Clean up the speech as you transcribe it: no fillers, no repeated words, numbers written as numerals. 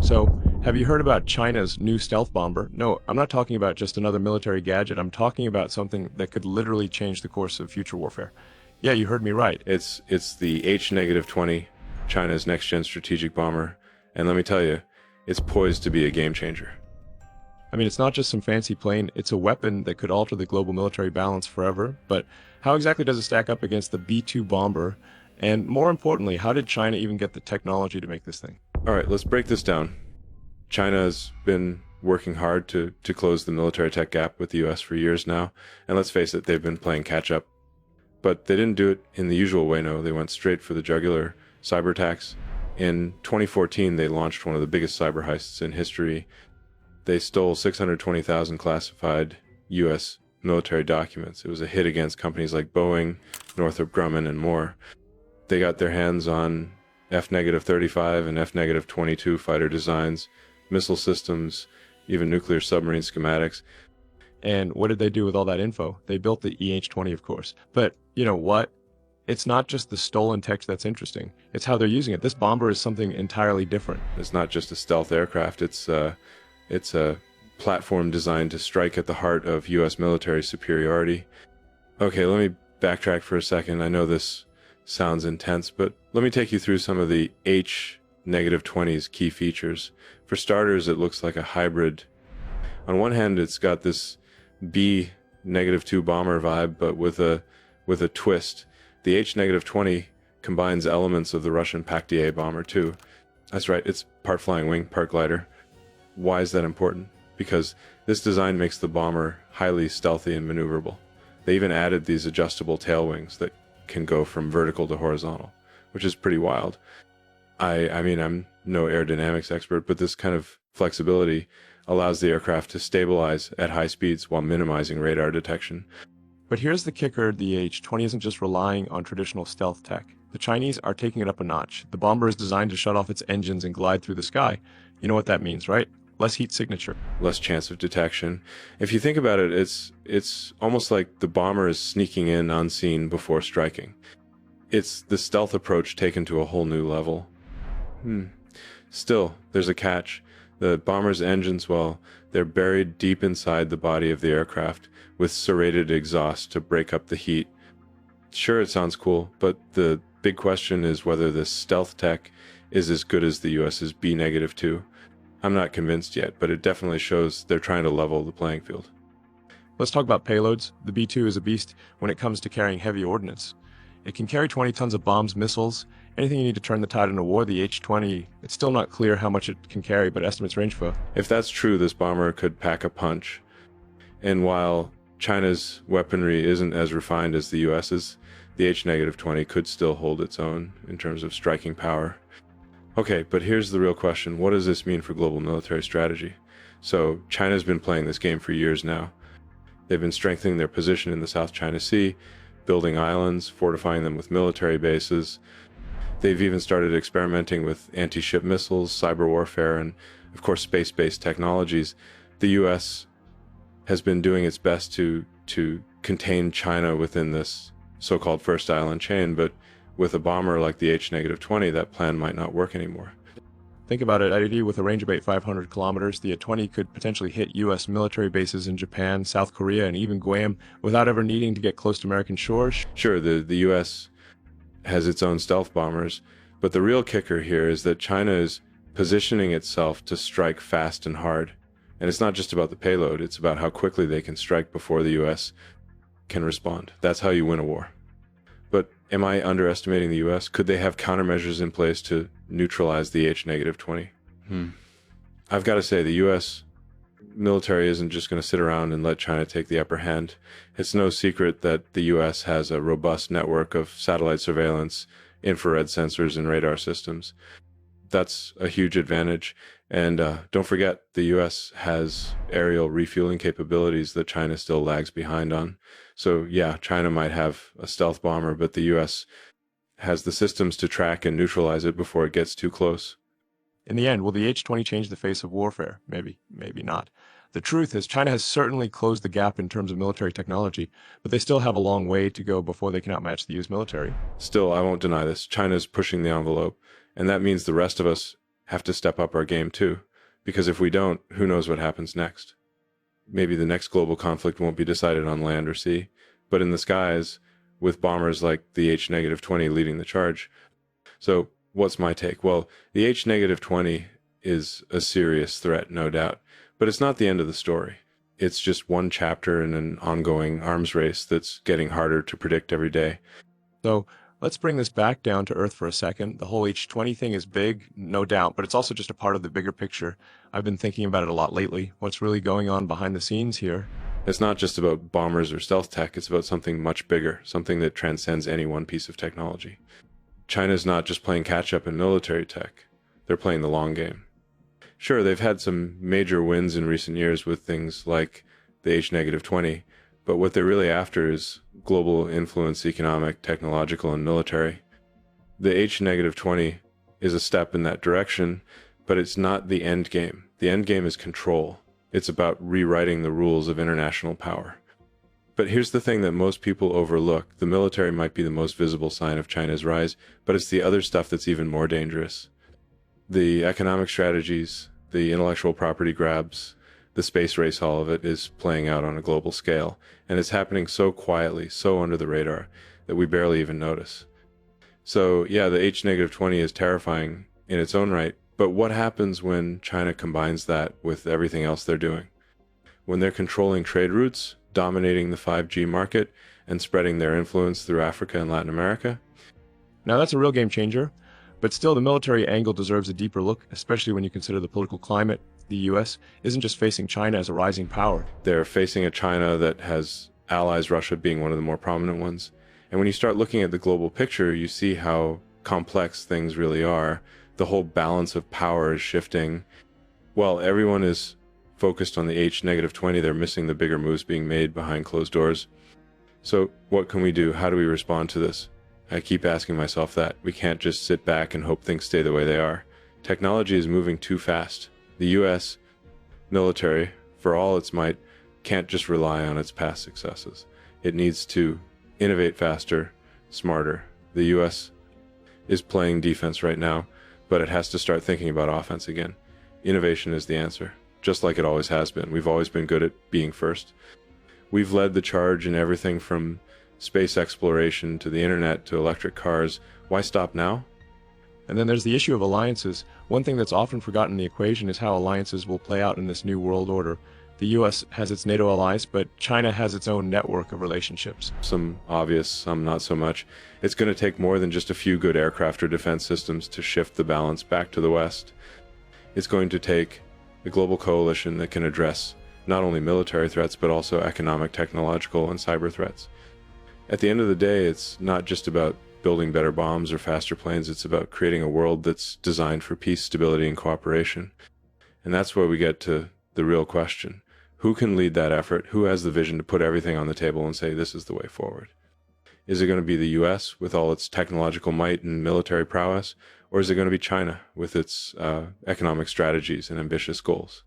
So, have you heard about China's new stealth bomber? No, I'm not talking about just another military gadget. I'm talking about something that could literally change the course of future warfare. Yeah, you heard me right. It's the H-20, China's next-gen strategic bomber, and let me tell you, it's poised to be a game changer. I mean, it's not just some fancy plane, it's a weapon that could alter the global military balance forever. But how exactly does it stack up against the B-2 bomber? And more importantly, how did China even get the technology to make this thing? All right, let's break this down. China has been working hard to close the military tech gap with the US for years now, and let's face it, they've been playing catch up. But they didn't do it in the usual way, no. They went straight for the jugular, cyber attacks. In 2014, they launched one of the biggest cyber heists in history. They stole 620,000 classified US military documents. It was a hit against companies like Boeing, Northrop Grumman, and more. They got their hands on F-35 and F-22 fighter designs, missile systems, even nuclear submarine schematics. And what did they do with all that info? They built the EH-20, of course. But you know what? It's not just the stolen tech that's interesting. It's how they're using it. This bomber is something entirely different. It's not just a stealth aircraft. It's a platform designed to strike at the heart of US military superiority. Okay, let me backtrack for a second. I know this sounds intense, but let me take you through some of the H-20's key features. For starters, it looks like a hybrid. On one hand, it's got this B-2 bomber vibe, but with a twist. The H-20 combines elements of the Russian Pak-DA bomber too. That's right, it's part flying wing, part glider. Why is that important? Because this design makes the bomber highly stealthy and maneuverable. They even added these adjustable tail wings that can go from vertical to horizontal, which is pretty wild. I mean, I'm no aerodynamics expert, but this kind of flexibility allows the aircraft to stabilize at high speeds while minimizing radar detection. But here's the kicker, the H-20 isn't just relying on traditional stealth tech. The Chinese are taking it up a notch. The bomber is designed to shut off its engines and glide through the sky. You know what that means, right? Less heat signature. Less chance of detection. If you think about it, it's almost like the bomber is sneaking in unseen before striking. It's the stealth approach taken to a whole new level. Still, there's a catch. The bomber's engines, well, they're buried deep inside the body of the aircraft with serrated exhaust to break up the heat. Sure, it sounds cool, but the big question is whether this stealth tech is as good as the US's B-2. I'm not convinced yet, but it definitely shows they're trying to level the playing field. Let's talk about payloads. The B-2 is a beast when it comes to carrying heavy ordnance. It can carry 20 tons of bombs, missiles, anything you need to turn the tide in a war. The H-20, it's still not clear how much it can carry, but estimates range for. If that's true, this bomber could pack a punch. And while China's weaponry isn't as refined as the US's, the H-20 could still hold its own in terms of striking power. Okay, but here's the real question. What does this mean for global military strategy? So China's been playing this game for years now. They've been strengthening their position in the South China Sea, building islands, fortifying them with military bases. They've even started experimenting with anti-ship missiles, cyber warfare, and of course space-based technologies. The US has been doing its best to contain China within this so-called first island chain, but with a bomber like the H-20, that plan might not work anymore. Think about it, IDD, with a range of 500 kilometers, the A-20 could potentially hit US military bases in Japan, South Korea, and even Guam without ever needing to get close to American shores. Sure, the US has its own stealth bombers, but the real kicker here is that China is positioning itself to strike fast and hard. And it's not just about the payload, it's about how quickly they can strike before the US can respond. That's how you win a war. But am I underestimating the US? Could they have countermeasures in place to neutralize the H-20? I've got to say, the US military isn't just going to sit around and let China take the upper hand. It's no secret that the US has a robust network of satellite surveillance, infrared sensors, and radar systems. That's a huge advantage. And don't forget, the US has aerial refueling capabilities that China still lags behind on. So yeah, China might have a stealth bomber, but the US has the systems to track and neutralize it before it gets too close. In the end, will the H-20 change the face of warfare? Maybe, maybe not. The truth is, China has certainly closed the gap in terms of military technology, but they still have a long way to go before they can outmatch the US military. Still, I won't deny this. China's pushing the envelope, and that means the rest of us have to step up our game too. Because if we don't, who knows what happens next? Maybe the next global conflict won't be decided on land or sea, but in the skies, with bombers like the H-20 leading the charge. So what's my take? Well, the H-20 is a serious threat, no doubt, but it's not the end of the story. It's just one chapter in an ongoing arms race that's getting harder to predict every day. So let's bring this back down to earth for a second. The whole H-20 thing is big, no doubt, but it's also just a part of the bigger picture. I've been thinking about it a lot lately. What's really going on behind the scenes here? It's not just about bombers or stealth tech, it's about something much bigger, something that transcends any one piece of technology. China's not just playing catch-up in military tech, they're playing the long game. Sure, they've had some major wins in recent years with things like the H-20, but what they're really after is global influence, economic, technological, and military. The H-20 is a step in that direction, but it's not the end game. The end game is control. It's about rewriting the rules of international power. But here's the thing that most people overlook. The military might be the most visible sign of China's rise, but it's the other stuff that's even more dangerous. The economic strategies, the intellectual property grabs, the space race, all of it is playing out on a global scale. And it's happening so quietly, so under the radar, that we barely even notice. So yeah, the H-20 is terrifying in its own right, but what happens when China combines that with everything else they're doing? When they're controlling trade routes, dominating the 5G market, and spreading their influence through Africa and Latin America? Now that's a real game changer, but still the military angle deserves a deeper look, especially when you consider the political climate. The US isn't just facing China as a rising power. They're facing a China that has allies, Russia being one of the more prominent ones. And when you start looking at the global picture, you see how complex things really are. The whole balance of power is shifting. While everyone is focused on the H-20, they're missing the bigger moves being made behind closed doors. So what can we do? How do we respond to this? I keep asking myself that. We can't just sit back and hope things stay the way they are. Technology is moving too fast. The US military, for all its might, can't just rely on its past successes. It needs to innovate faster, smarter. The US is playing defense right now, but it has to start thinking about offense again. Innovation is the answer, just like it always has been. We've always been good at being first. We've led the charge in everything from space exploration to the internet to electric cars. Why stop now? And then there's the issue of alliances. One thing that's often forgotten in the equation is how alliances will play out in this new world order. The US has its NATO allies, but China has its own network of relationships. Some obvious, some not so much. It's going to take more than just a few good aircraft or defense systems to shift the balance back to the West. It's going to take a global coalition that can address not only military threats, but also economic, technological, and cyber threats. At the end of the day, it's not just about building better bombs or faster planes. It's about creating a world that's designed for peace, stability, and cooperation. And that's where we get to the real question. Who can lead that effort? Who has the vision to put everything on the table and say, this is the way forward? Is it going to be the US with all its technological might and military prowess? Or is it going to be China with its economic strategies and ambitious goals?